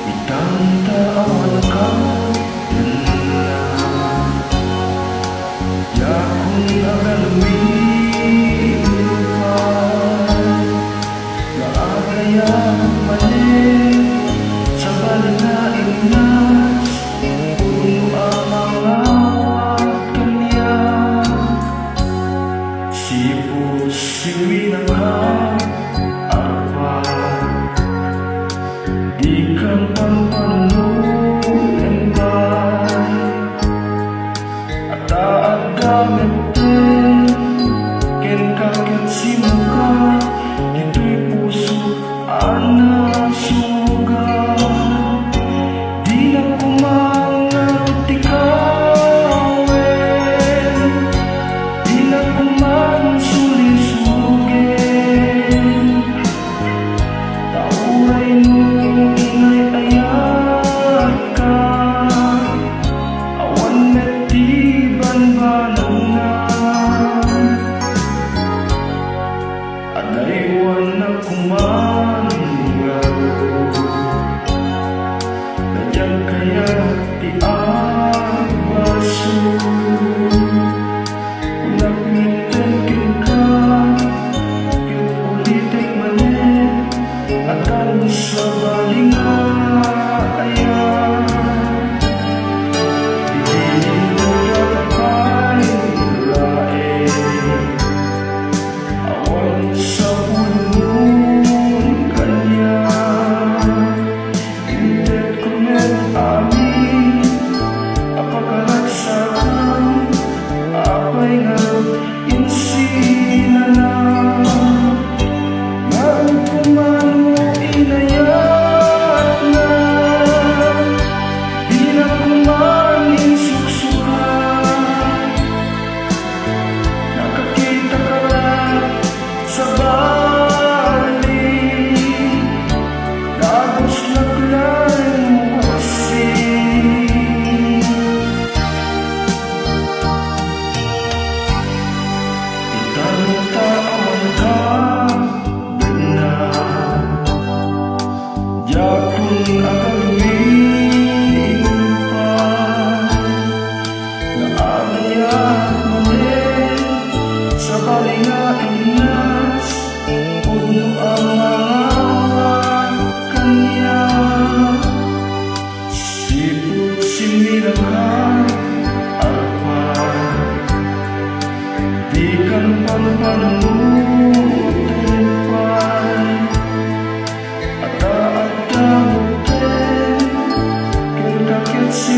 Itantaan ka na yakong nagalumin pa na agayang mali sa balinaing nas puno ang mga kanya siwi na ka arpa di kan panunod at gamit din ken kakit si muka ito'y puso ana suga di na kumangang tikawin di na kumang sulisugin tauray mo Adaywan na kumangaro Nadyan kaya ti agbaso Unak ngiten ka Yung ulitek manin Akan sa balinga ayan Dihilin mo yatapay lae Awan sa pulong kanya Indet kumet amin Apakalagsakan Apay nga insinala Nang kumano inayat na Di na kumaning suksukan Nakakita ka sa bali Tapos naglan mo kasi Itanong-tawan ka na Yakong agaluin pa Na alayan mo din sa balingaing nas puno ang mga kanya sipot sinilangan arpa di kan panpanunod pa at mo din ken kakit si